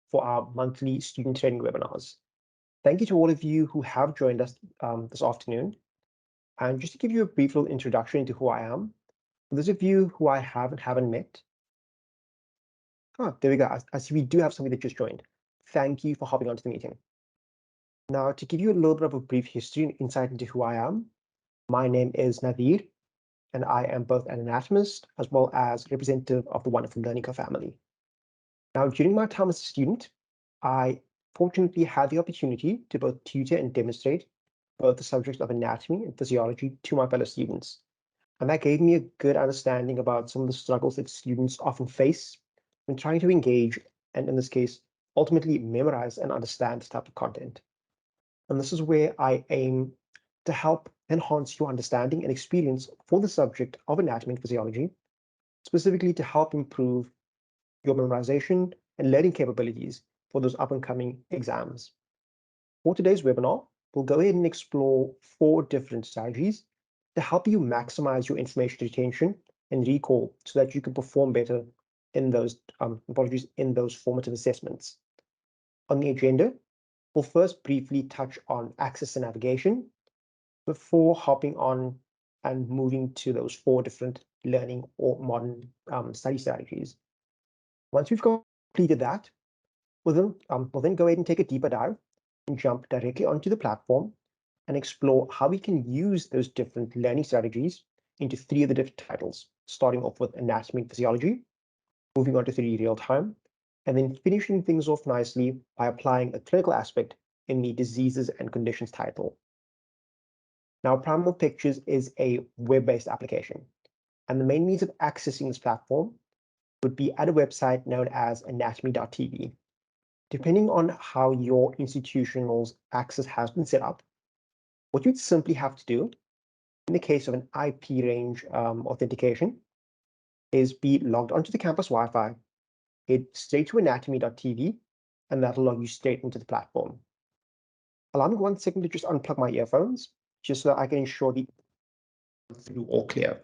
for our monthly student training webinars. Thank you to all of you who have joined us this afternoon. And just to give you a brief little introduction into who I am, for those of you who I haven't met, there we go. I see we do have somebody that just joined. Thank you for hopping onto the meeting. Now, to give you a little bit of a brief history and insight into who I am, my name is Nadir, and I am both an anatomist as well as representative of the wonderful Learning Co family. Now, during my time as a student, I fortunately had the opportunity to both tutor and demonstrate both the subjects of anatomy and physiology to my fellow students. And that gave me a good understanding about some of the struggles that students often face when trying to engage, and in this case, ultimately memorize and understand this type of content. And this is where I aim to help enhance your understanding and experience for the subject of anatomy and physiology, specifically to help improve your memorization and learning capabilities for those up and coming exams. For today's webinar, we'll go ahead and explore 4 different strategies to help you maximize your information retention and recall so that you can perform better in those in those formative assessments. On the agenda, we'll first briefly touch on access and navigation before hopping on and moving to those 4 different learning or modern study strategies. Once we've completed that, we'll then go ahead and take a deeper dive and jump directly onto the platform and explore how we can use those different learning strategies into 3 of the different titles, starting off with anatomy and physiology, moving on to 3D real time, and then finishing things off nicely by applying a clinical aspect in the diseases and conditions title. Now, Primal Pictures is a web-based application, and the main means of accessing this platform would be at a website known as anatomy.tv. Depending on how your institutional's access has been set up, what you'd simply have to do, in the case of an IP range authentication, is be logged onto the campus Wi-Fi, head straight to anatomy.tv, and that'll log you straight into the platform. Allow me 1 second to just unplug my earphones, just so that I can ensure the through all clear.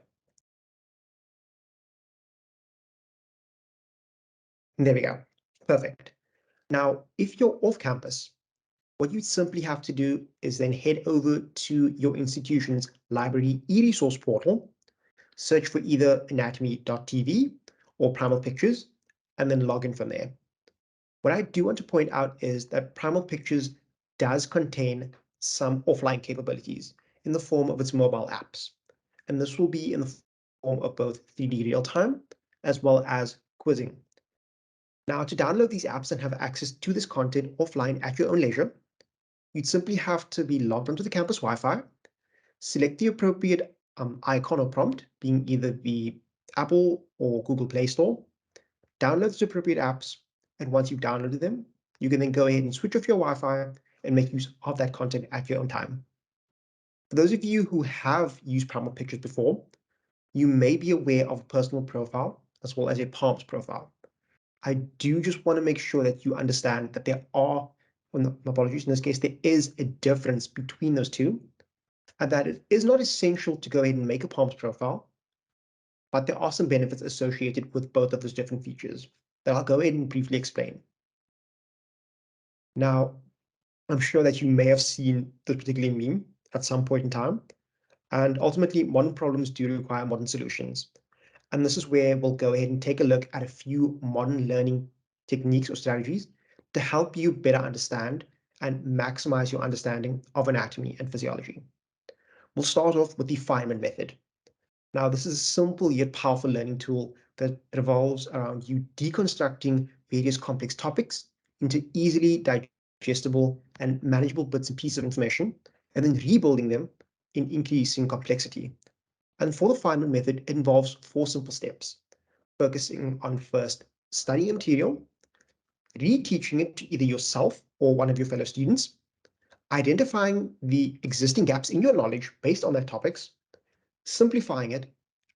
And there we go. Perfect. Now, if you're off campus, what you simply have to do is then head over to your institution's library e-resource portal, search for either anatomy.tv or Primal Pictures, and then log in from there. What I do want to point out is that Primal Pictures does contain some offline capabilities in the form of its mobile apps. And this will be in the form of both 3D real time as well as quizzing. Now, to download these apps and have access to this content offline at your own leisure, you'd simply have to be logged onto the campus Wi-Fi, select the appropriate icon or prompt, being either the Apple or Google Play Store, download the appropriate apps, and once you've downloaded them, you can then go ahead and switch off your Wi-Fi and make use of that content at your own time. For those of you who have used Primal Pictures before, you may be aware of a personal profile as well as a PALMS profile. I do just want to make sure that you understand that there are, well, apologies, in this case, there is a difference between those two, and that it is not essential to go ahead and make a PALMS profile, but there are some benefits associated with both of those different features that I'll go ahead and briefly explain. Now, I'm sure that you may have seen this particular meme at some point in time, and ultimately modern problems do require modern solutions. And this is where we'll go ahead and take a look at a few modern learning techniques or strategies to help you better understand and maximize your understanding of anatomy and physiology. We'll start off with the Feynman method. Now, this is a simple yet powerful learning tool that revolves around you deconstructing various complex topics into easily digestible and manageable bits and pieces of information, and then rebuilding them in increasing complexity. And for the Feynman method, it involves 4 simple steps, focusing on first studying a material, reteaching it to either yourself or one of your fellow students, identifying the existing gaps in your knowledge based on their topics, simplifying it,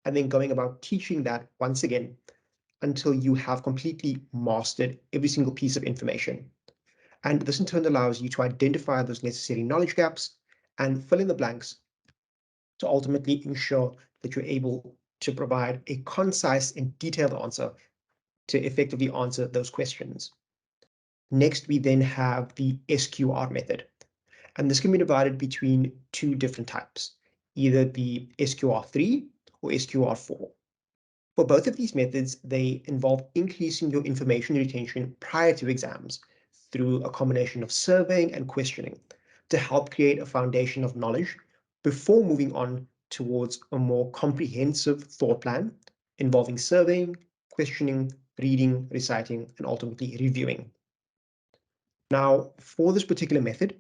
and then going about teaching that once again until you have completely mastered every single piece of information. And this in turn allows you to identify those necessary knowledge gaps and fill in the blanks to ultimately ensure that you're able to provide a concise and detailed answer to effectively answer those questions. Next, we then have the SQR method, and this can be divided between two different types, either the SQR3 or SQR4. For both of these methods, they involve increasing your information retention prior to exams through a combination of surveying and questioning to help create a foundation of knowledge before moving on towards a more comprehensive thought plan involving surveying, questioning, reading, reciting, and ultimately reviewing. Now, for this particular method,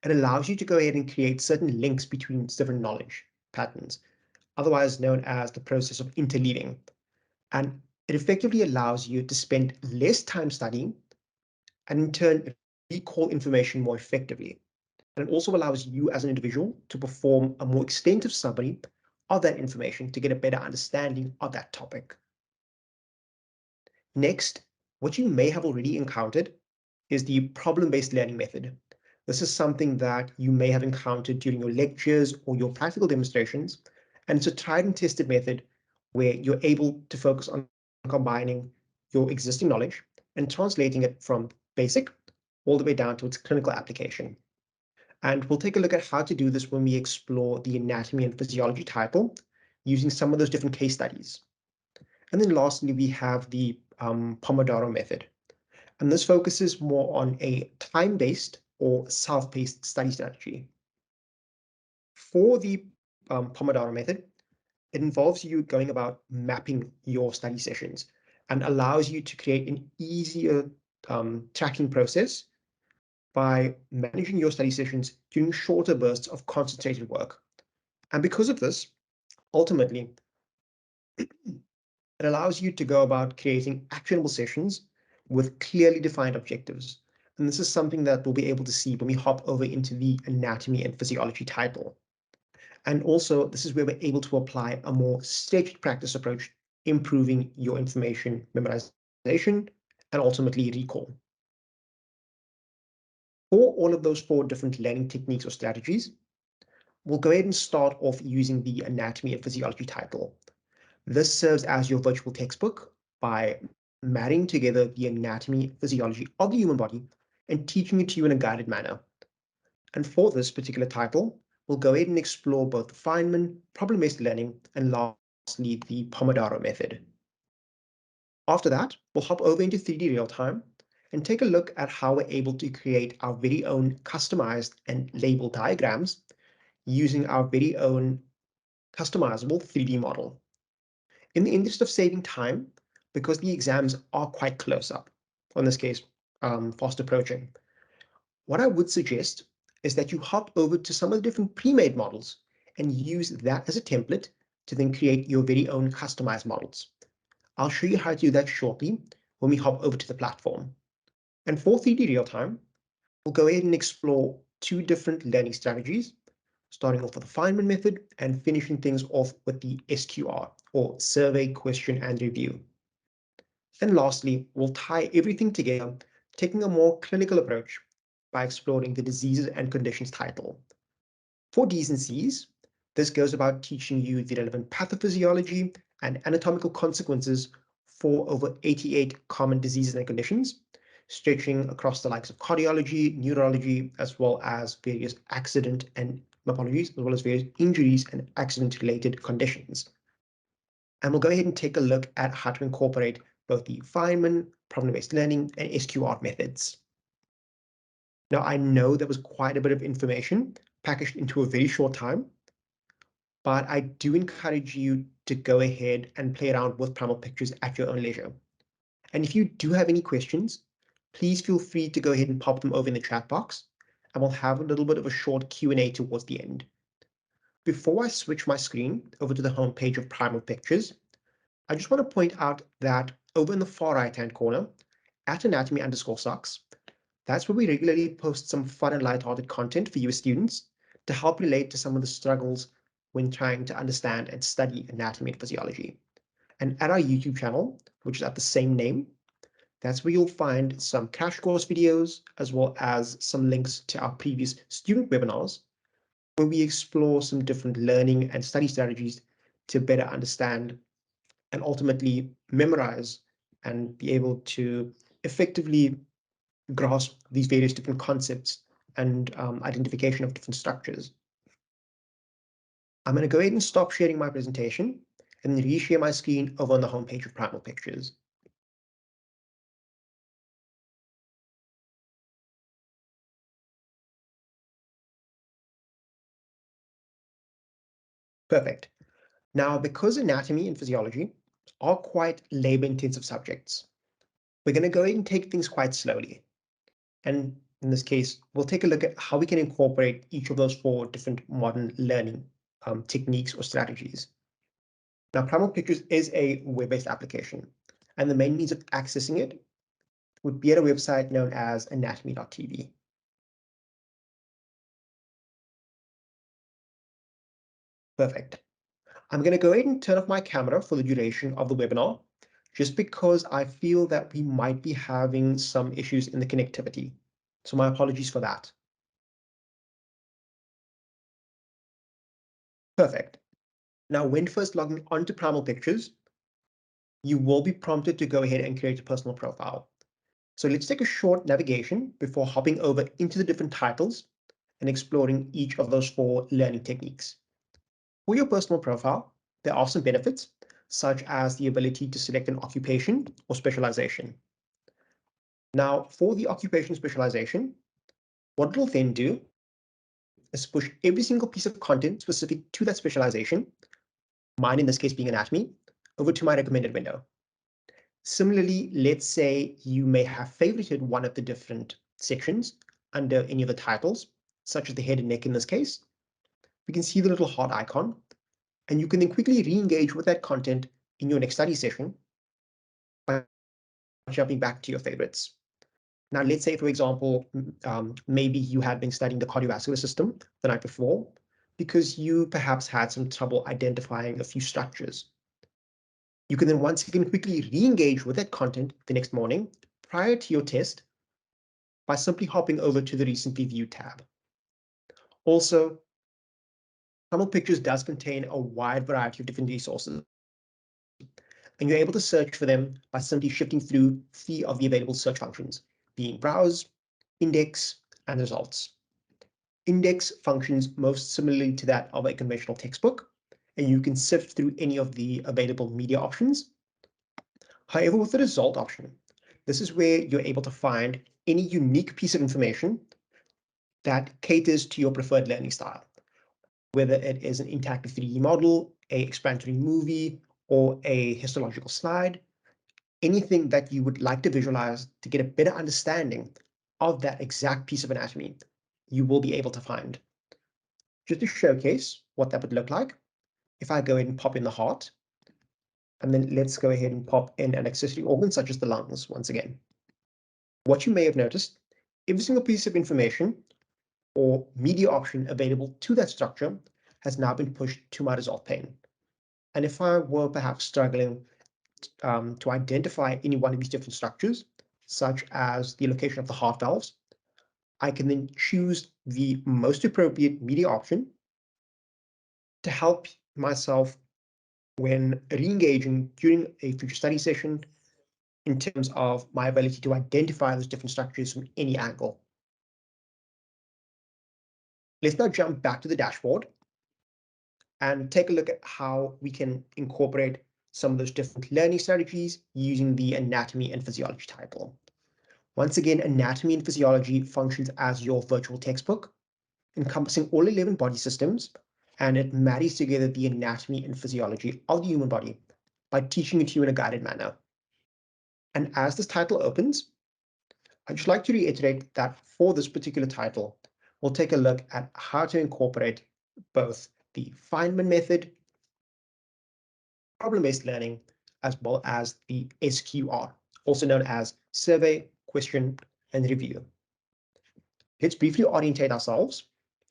it allows you to go ahead and create certain links between different knowledge patterns, otherwise known as the process of interleaving. And it effectively allows you to spend less time studying and in turn recall information more effectively. And it also allows you as an individual to perform a more extensive summary of that information to get a better understanding of that topic. Next, what you may have already encountered is the problem-based learning method. This is something that you may have encountered during your lectures or your practical demonstrations, and it's a tried and tested method where you're able to focus on combining your existing knowledge and translating it from basic all the way down to its clinical application. And we'll take a look at how to do this when we explore the anatomy and physiology title using some of those different case studies. And then lastly, we have the Pomodoro method. And this focuses more on a time-based or self-paced study strategy. For the Pomodoro method, it involves you going about mapping your study sessions and allows you to create an easier tracking process by managing your study sessions during shorter bursts of concentrated work. And because of this, ultimately, it allows you to go about creating actionable sessions with clearly defined objectives. And this is something that we'll be able to see when we hop over into the anatomy and physiology title. And also, this is where we're able to apply a more staged practice approach, improving your information memorization and ultimately recall. For all of those four different learning techniques or strategies, we'll go ahead and start off using the anatomy and physiology title. This serves as your virtual textbook by marrying together the anatomy, physiology of the human body and teaching it to you in a guided manner. And for this particular title, we'll go ahead and explore both Feynman, problem-based learning, and lastly, the Pomodoro method. After that, we'll hop over into 3D real-time and take a look at how we're able to create our very own customized and labeled diagrams using our very own customizable 3D model. In the interest of saving time, because the exams are quite close up, in this case, fast approaching, what I would suggest is that you hop over to some of the different pre-made models and use that as a template to then create your very own customized models. I'll show you how to do that shortly when we hop over to the platform. And for 3D real-time, we'll go ahead and explore two different learning strategies, starting off with the Feynman method and finishing things off with the SQR, or survey, question, and review. And lastly, we'll tie everything together, taking a more clinical approach by exploring the diseases and conditions title. For Ds and Cs, this goes about teaching you the relevant pathophysiology and anatomical consequences for over 88 common diseases and conditions, stretching across the likes of cardiology, neurology, as well as various accident and apologies, as well as various injuries and accident-related conditions. And we'll go ahead and take a look at how to incorporate both the Feynman, problem-based learning, and SQR methods. Now, I know there was quite a bit of information packaged into a very short time, but I do encourage you to go ahead and play around with Primal pictures at your own leisure. And if you do have any questions, please feel free to go ahead and pop them over in the chat box, and we'll have a little bit of a short Q&A towards the end. Before I switch my screen over to the home page of Primal Pictures, I just want to point out that over in the far right-hand corner, at anatomy_socks, that's where we regularly post some fun and light-hearted content for you as students to help relate to some of the struggles when trying to understand and study anatomy and physiology. And at our YouTube channel, which is at the same name, that's where you'll find some crash course videos, as well as some links to our previous student webinars, where we explore some different learning and study strategies to better understand and ultimately memorize and be able to effectively grasp these various different concepts and identification of different structures. I'm going to go ahead and stop sharing my presentation and then reshare my screen over on the homepage of Primal Pictures. Perfect. Now, because anatomy and physiology are quite labor-intensive subjects, we're going to go ahead and take things quite slowly. And in this case, we'll take a look at how we can incorporate each of those 4 different modern learning techniques or strategies. Now, Primal Pictures is a web-based application, and the main means of accessing it would be at a website known as anatomy.tv. Perfect. I'm going to go ahead and turn off my camera for the duration of the webinar, just because I feel that we might be having some issues in the connectivity. So my apologies for that. Perfect. Now, when first logging onto Primal Pictures, you will be prompted to go ahead and create a personal profile. So let's take a short navigation before hopping over into the different titles and exploring each of those 4 learning techniques. For your personal profile, there are some benefits, such as the ability to select an occupation or specialization. Now, for the occupation specialization, what it'll then do is push every single piece of content specific to that specialization, mine in this case being anatomy, over to my recommended window. Similarly, let's say you may have favorited one of the different sections under any of the titles, such as the head and neck in this case. We can see the little heart icon, and you can then quickly re-engage with that content in your next study session by jumping back to your favorites. Now, let's say, for example, maybe you had been studying the cardiovascular system the night before because you perhaps had some trouble identifying a few structures. You can then once again quickly re-engage with that content the next morning prior to your test by simply hopping over to the recently viewed tab. Also, Primal Pictures does contain a wide variety of different resources, and you're able to search for them by simply shifting through 3 of the available search functions, being browse, index, and results. Index functions most similarly to that of a conventional textbook, and you can sift through any of the available media options. However, with the result option, this is where you're able to find any unique piece of information that caters to your preferred learning style, whether it is an interactive 3D model, a explanatory movie, or a histological slide, anything that you would like to visualize to get a better understanding of that exact piece of anatomy, you will be able to find. Just to showcase what that would look like, if I go ahead and pop in the heart, and then let's go ahead and pop in an accessory organ such as the lungs once again. What you may have noticed, every single piece of information or media option available to that structure has now been pushed to my result pane. And if I were perhaps struggling to identify any one of these different structures, such as the location of the heart valves, I can then choose the most appropriate media option to help myself when re-engaging during a future study session in terms of my ability to identify those different structures from any angle. Let's now jump back to the dashboard and take a look at how we can incorporate some of those different learning strategies using the anatomy and physiology title. Once again, anatomy and physiology functions as your virtual textbook, encompassing all 11 body systems, and it marries together the anatomy and physiology of the human body by teaching it to you in a guided manner. And as this title opens, I'd just like to reiterate that for this particular title, we'll take a look at how to incorporate both the Feynman method, problem-based learning, as well as the SQR, also known as survey, question, and review. Let's briefly orientate ourselves.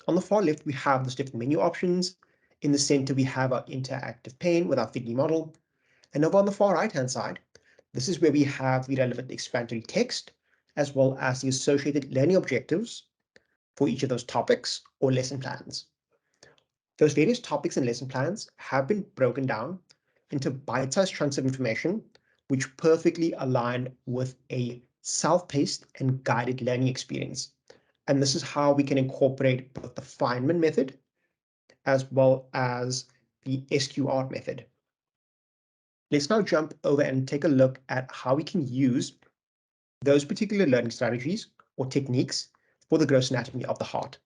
On the far left, we have the different menu options. In the center, we have our interactive pane with our 3D model. And over on the far right-hand side, this is where we have the relevant explanatory text, as well as the associated learning objectives for each of those topics or lesson plans. Those various topics and lesson plans have been broken down into bite-sized chunks of information, which perfectly align with a self-paced and guided learning experience. And this is how we can incorporate both the Feynman method as well as the SQR method. Let's now jump over and take a look at how we can use those particular learning strategies or techniques for the gross anatomy of the heart.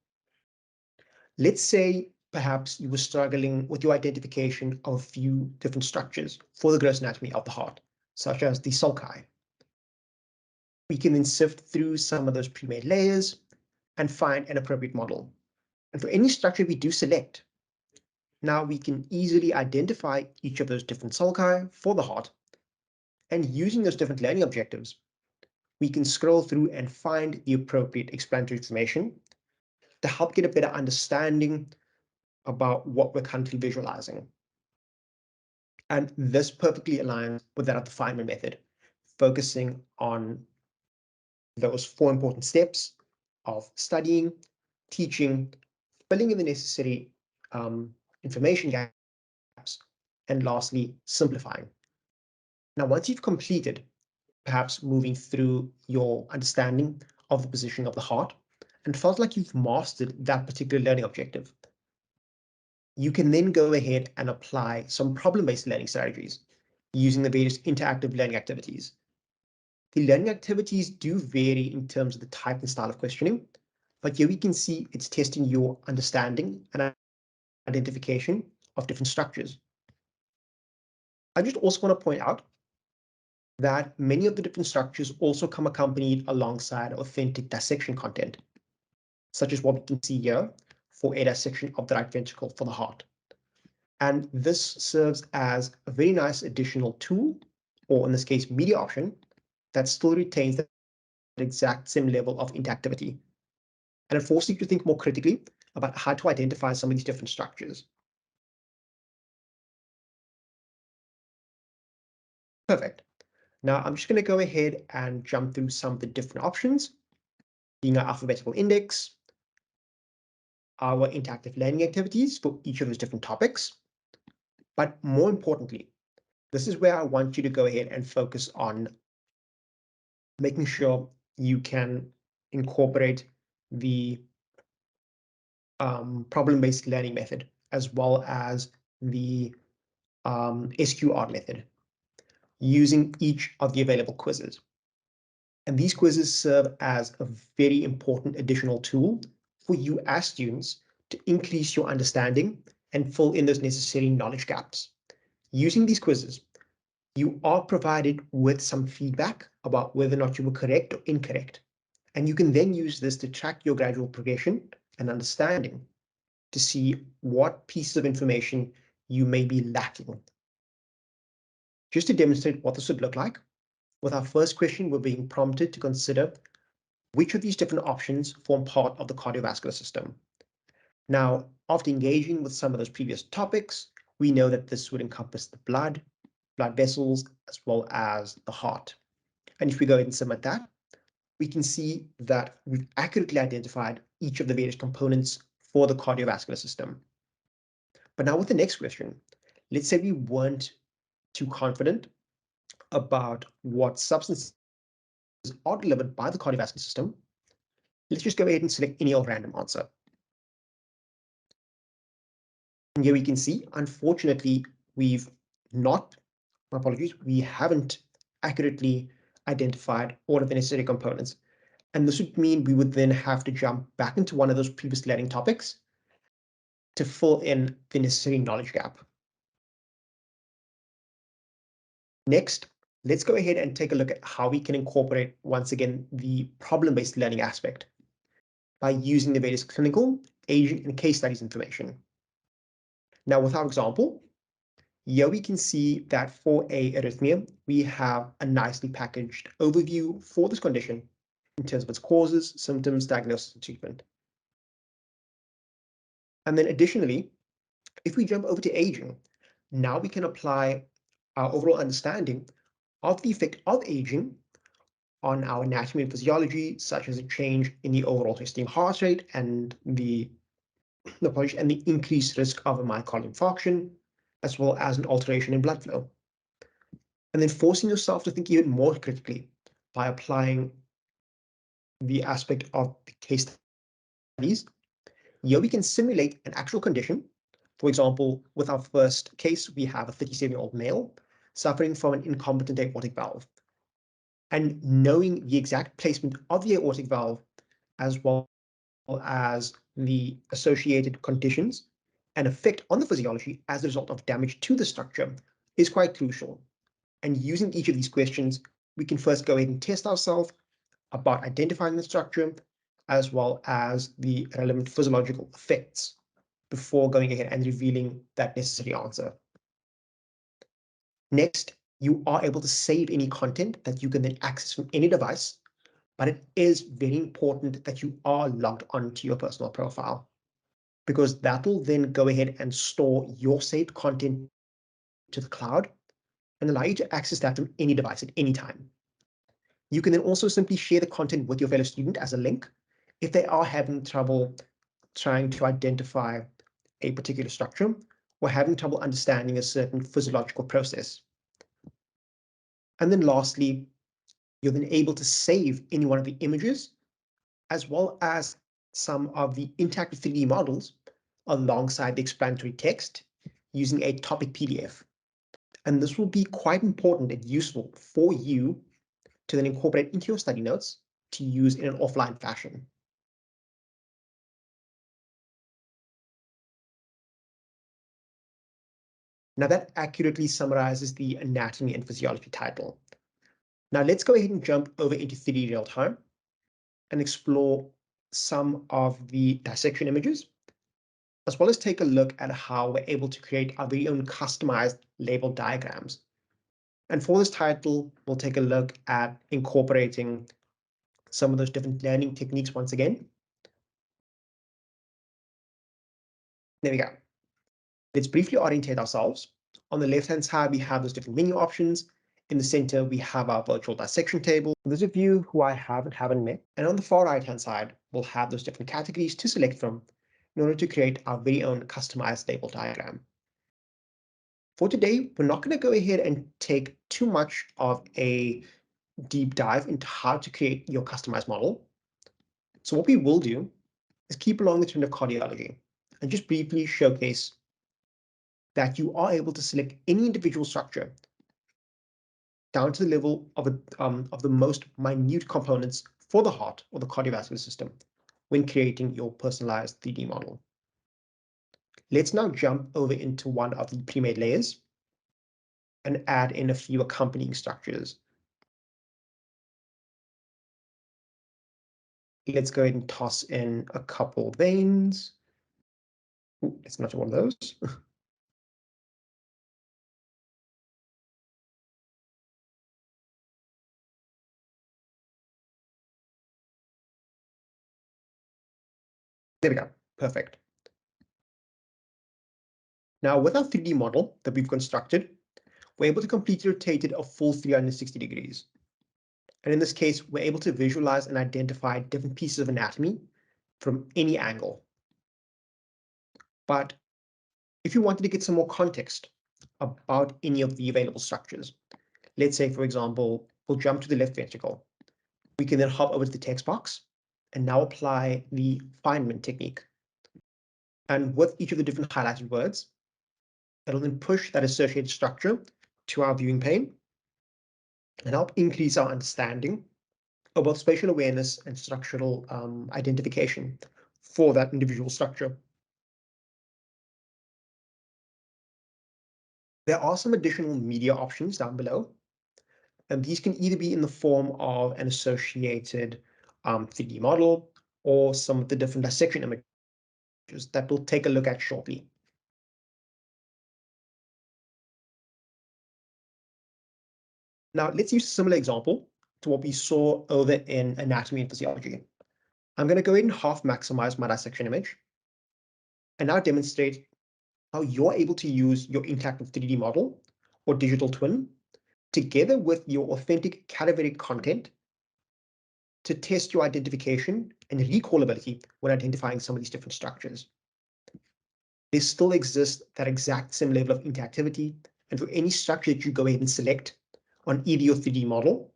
Let's say perhaps you were struggling with your identification of a few different structures for the gross anatomy of the heart, such as the sulci. We can then sift through some of those pre-made layers and find an appropriate model. And for any structure we do select, now we can easily identify each of those different sulci for the heart. And using those different learning objectives, we can scroll through and find the appropriate explanatory information to help get a better understanding about what we're currently visualizing. And this perfectly aligns with that of the Feynman method, focusing on those 4 important steps of studying, teaching, filling in the necessary information gaps, and lastly, simplifying. Now, once you've completed, perhaps moving through your understanding of the position of the heart and felt like you've mastered that particular learning objective, you can then go ahead and apply some problem-based learning strategies using the various interactive learning activities. The learning activities do vary in terms of the type and style of questioning, but here we can see it's testing your understanding and identification of different structures. I just also want to point out that many of the different structures also come accompanied alongside authentic dissection content, such as what we can see here for a dissection of the right ventricle for the heart. And this serves as a very nice additional tool, or in this case, media option, that still retains that exact same level of interactivity. And it forces you to think more critically about how to identify some of these different structures. Perfect. Now I'm just going to go ahead and jump through some of the different options, being our alphabetical index, our interactive learning activities for each of those different topics. But more importantly, this is where I want you to go ahead and focus on making sure you can incorporate the problem-based learning method as well as the SQR method using each of the available quizzes. And these quizzes serve as a very important additional tool for you as students to increase your understanding and fill in those necessary knowledge gaps. Using these quizzes, you are provided with some feedback about whether or not you were correct or incorrect. And you can then use this to track your gradual progression and understanding to see what pieces of information you may be lacking. Just to demonstrate what this would look like, with our first question, we're being prompted to consider which of these different options form part of the cardiovascular system. Now, after engaging with some of those previous topics, we know that this would encompass the blood vessels, as well as the heart. And if we go ahead and submit that, we can see that we've accurately identified each of the various components for the cardiovascular system. But now with the next question, let's say we weren't too confident about what substances are delivered by the cardiovascular system. Let's just go ahead and select any old random answer. And here we can see, unfortunately, we've not, my apologies, we haven't accurately identified all of the necessary components. And this would mean we would then have to jump back into one of those previous learning topics to fill in the necessary knowledge gap. Next, let's go ahead and take a look at how we can incorporate, once again, the problem-based learning aspect by using the various clinical, aging, and case studies information. Now, with our example, here we can see that for a arrhythmia, we have a nicely packaged overview for this condition in terms of its causes, symptoms, diagnosis, and treatment. And then additionally, if we jump over to aging, now we can apply our overall understanding of the effect of aging on our anatomy and physiology, such as a change in the overall resting heart rate and the increased risk of a myocardial infarction, as well as an alteration in blood flow. And then forcing yourself to think even more critically by applying the aspect of the case studies. Here we can simulate an actual condition. For example, with our first case, we have a 37-year-old male suffering from an incompetent aortic valve. And knowing the exact placement of the aortic valve, as well as the associated conditions and effect on the physiology as a result of damage to the structure, is quite crucial. And using each of these questions, we can first go ahead and test ourselves about identifying the structure, as well as the relevant physiological effects before going ahead and revealing that necessary answer. Next, you are able to save any content that you can then access from any device, but it is very important that you are logged onto your personal profile, because that will then go ahead and store your saved content to the cloud and allow you to access that from any device at any time. You can then also simply share the content with your fellow student as a link if they are having trouble trying to identify a particular structure or having trouble understanding a certain physiological process. And then lastly, you're then able to save any one of the images, as well as some of the interactive 3D models alongside the explanatory text using a topic PDF. And this will be quite important and useful for you to then incorporate into your study notes to use in an offline fashion. Now that accurately summarizes the anatomy and physiology title. Now let's go ahead and jump over into 3D real time and explore some of the dissection images, as well as take a look at how we're able to create our very own customized label diagrams. And for this title, we'll take a look at incorporating some of those different learning techniques once again. There we go. Let's briefly orientate ourselves. On the left-hand side, we have those different menu options. In the center, we have our virtual dissection table. For those of you who I haven't met, and on the far right-hand side, we'll have those different categories to select from in order to create our very own customized label diagram. For today, we're not going to go ahead and take too much of a deep dive into how to create your customized model. So what we will do is keep along the trend of cardiology and just briefly showcase that you are able to select any individual structure down to the level of the most minute components for the heart or the cardiovascular system when creating your personalized 3D model. Let's now jump over into one of the pre-made layers and add in a few accompanying structures. Let's go ahead and toss in a couple veins. Ooh, it's not one of those. There we go. Perfect. Now, with our 3D model that we've constructed, we're able to completely rotate it a full 360 degrees. And in this case, we're able to visualize and identify different pieces of anatomy from any angle. But if you wanted to get some more context about any of the available structures, let's say, for example, we'll jump to the left ventricle. We can then hop over to the text box and now apply the Feynman technique. And with each of the different highlighted words, it'll then push that associated structure to our viewing pane and help increase our understanding of both spatial awareness and structural identification for that individual structure. There are some additional media options down below, and these can either be in the form of an associated 3D model or some of the different dissection images that we'll take a look at shortly. Now, let's use a similar example to what we saw over in anatomy and physiology. I'm going to go ahead and half maximize my dissection image and now demonstrate how you're able to use your interactive 3D model or digital twin together with your authentic cadaveric content to test your identification and recallability when identifying some of these different structures. There still exists that exact same level of interactivity, and for any structure that you go ahead and select on either your 3D model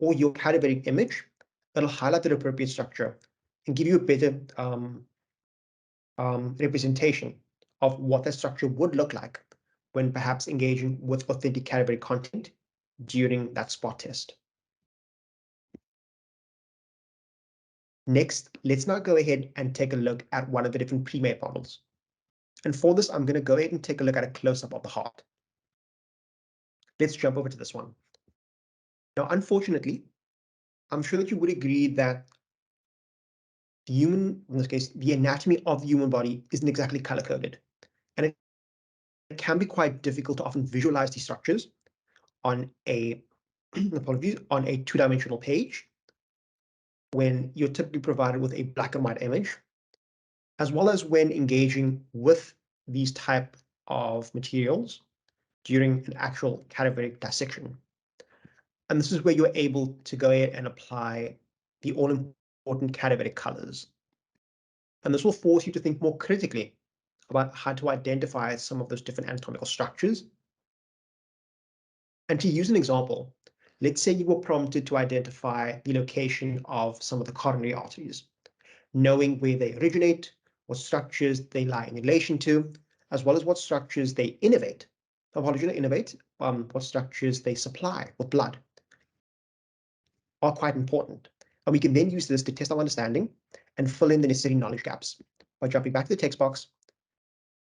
or your cadaveric image, it'll highlight the appropriate structure and give you a better representation of what that structure would look like when perhaps engaging with authentic cadaveric content during that spot test. Next, let's now go ahead and take a look at one of the different pre-made models. And for this, I'm going to go ahead and take a look at a close-up of the heart. Let's jump over to this one. Now, unfortunately, I'm sure that you would agree that the human, in this case, the anatomy of the human body isn't exactly color-coded. And it can be quite difficult to often visualize these structures on a, apologies, on a two-dimensional page when you're typically provided with a black and white image, as well as when engaging with these type of materials during an actual cadaveric dissection. And this is where you're able to go ahead and apply the all-important cadaveric colors. And this will force you to think more critically about how to identify some of those different anatomical structures. And to use an example, let's say you were prompted to identify the location of some of the coronary arteries, knowing where they originate, what structures they lie in relation to, as well as what structures they innervate. What structures they supply with blood are quite important. And we can then use this to test our understanding and fill in the necessary knowledge gaps by jumping back to the text box,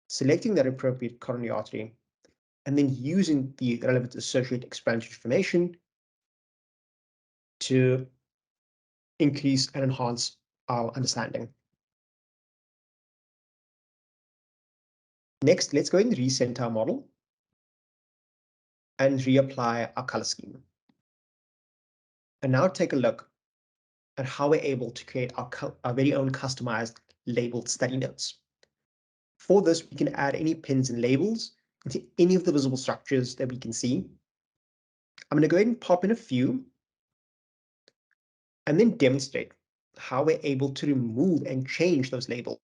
selecting that appropriate coronary artery, and then using the relevant associated explanatory information to increase and enhance our understanding. Next, let's go ahead and recenter our model and reapply our color scheme. And now take a look at how we're able to create our very own customized labeled study notes. For this, we can add any pins and labels into any of the visible structures that we can see. I'm going to go ahead and pop in a few and then demonstrate how we're able to remove and change those labels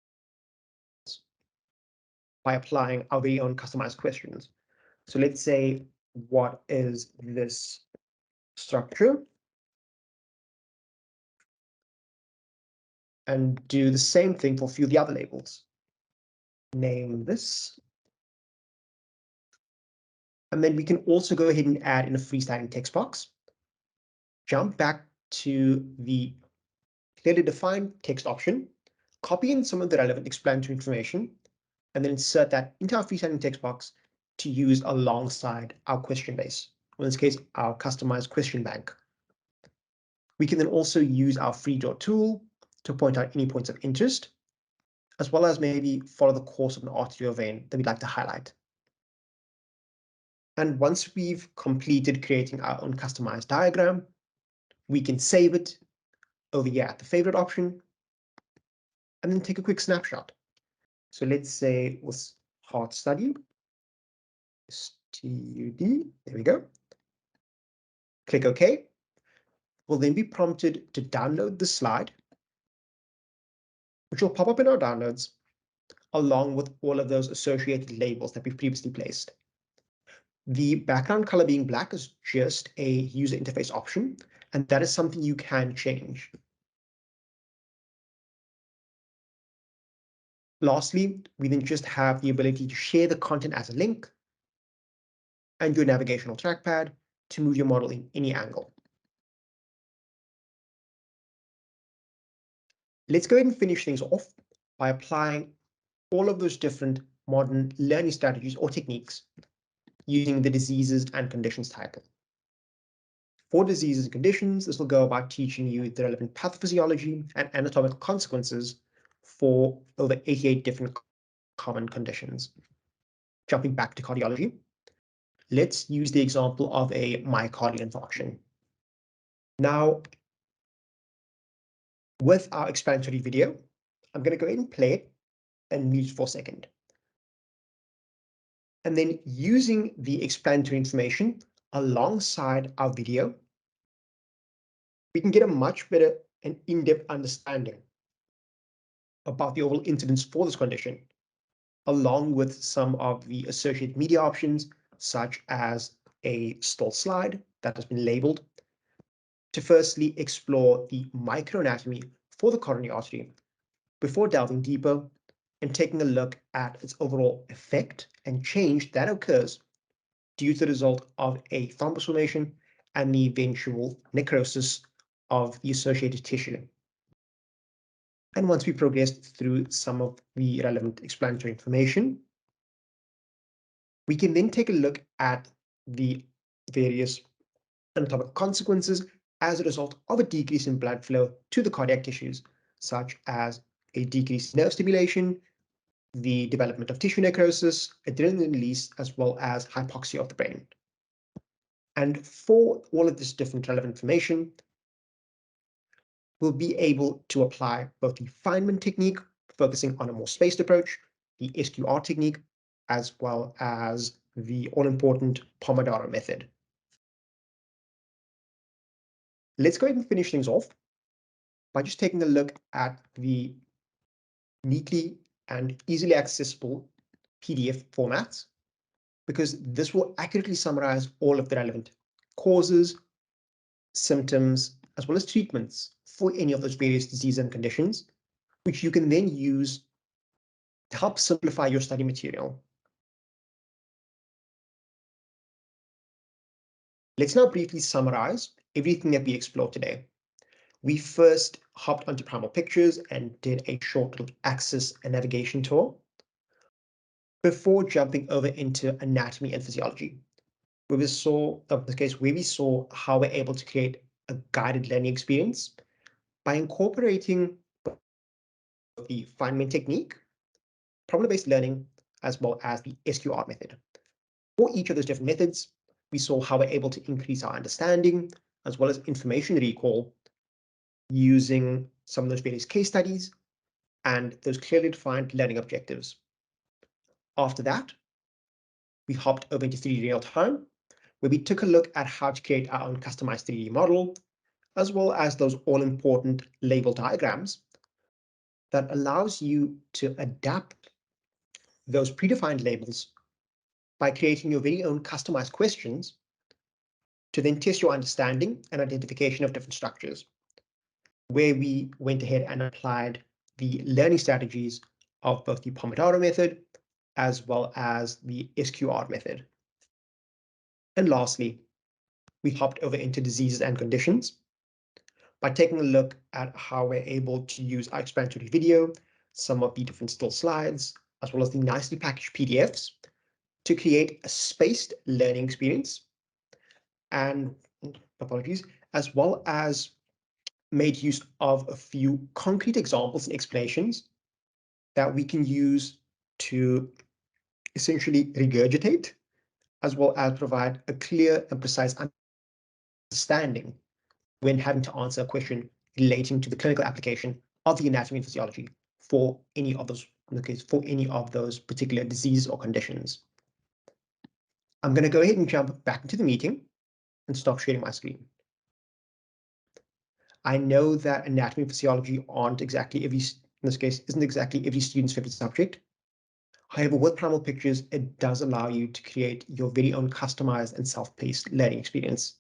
by applying our very own customized questions. So let's say, what is this structure? And do the same thing for a few of the other labels. Name this. And then we can also go ahead and add in a freestanding text box. Jump back to the clearly defined text option, copy in some of the relevant explanatory information, and then insert that into our freestanding text box to use alongside our question base, or in this case, our customized question bank. We can then also use our free draw tool to point out any points of interest, as well as maybe follow the course of an artery or vein that we'd like to highlight. And once we've completed creating our own customized diagram, we can save it over here at the favorite option, and then take a quick snapshot. So let's say with heart study, STUD, there we go. Click OK. We'll then be prompted to download the slide, which will pop up in our downloads, along with all of those associated labels that we've previously placed. The background color being black is just a user interface option, and that is something you can change. Lastly, we then just have the ability to share the content as a link and your navigational trackpad to move your model in any angle. Let's go ahead and finish things off by applying all of those different modern learning strategies or techniques using the diseases and conditions title. For diseases and conditions, this will go about teaching you the relevant pathophysiology and anatomical consequences for over 88 different common conditions. Jumping back to cardiology, let's use the example of a myocardial infarction. Now, with our explanatory video, I'm going to go ahead and play it and mute for a second. And then using the explanatory information alongside our video, we can get a much better and in-depth understanding about the overall incidence for this condition, along with some of the associated media options, such as a still slide that has been labeled, to firstly explore the microanatomy for the coronary artery before delving deeper and taking a look at its overall effect and change that occurs due to the result of a thrombus formation and the eventual necrosis of the associated tissue. And once we progressed through some of the relevant explanatory information, we can then take a look at the various anatomical consequences as a result of a decrease in blood flow to the cardiac tissues, such as a decreased nerve stimulation, the development of tissue necrosis, adrenaline release, as well as hypoxia of the brain. And for all of this different relevant information, we'll be able to apply both the Feynman technique, focusing on a more spaced approach, the SQR technique, as well as the all-important Pomodoro method. Let's go ahead and finish things off by just taking a look at the neatly and easily accessible PDF formats, because this will accurately summarize all of the relevant causes, symptoms, as well as treatments for any of those various diseases and conditions, which you can then use to help simplify your study material. Let's now briefly summarize everything that we explored today. We first hopped onto Primal Pictures and did a short little axis and navigation tour before jumping over into anatomy and physiology, where we saw, in this case, where we saw how we're able to create a guided learning experience by incorporating the Feynman technique, problem-based learning, as well as the SQR method. For each of those different methods, we saw how we're able to increase our understanding, as well as information recall, using some of those various case studies and those clearly defined learning objectives. After that, we hopped over into 3D real time, where we took a look at how to create our own customized 3D model, as well as those all-important label diagrams that allows you to adapt those predefined labels by creating your very own customized questions to then test your understanding and identification of different structures, where we went ahead and applied the learning strategies of both the Pomodoro method as well as the SQR method. And lastly, we hopped over into diseases and conditions by taking a look at how we're able to use our explanatory video, some of the different still slides, as well as the nicely packaged PDFs to create a spaced learning experience, and apologies, as well as made use of a few concrete examples and explanations that we can use to essentially regurgitate, as well as provide a clear and precise understanding when having to answer a question relating to the clinical application of the anatomy and physiology for any of those, in the case, for any of those particular diseases or conditions. I'm going to go ahead and jump back into the meeting and stop sharing my screen. I know that anatomy and physiology aren't exactly every, in this case, isn't exactly every student's favorite subject. However, with Primal Pictures, it does allow you to create your very own customized and self-paced learning experience.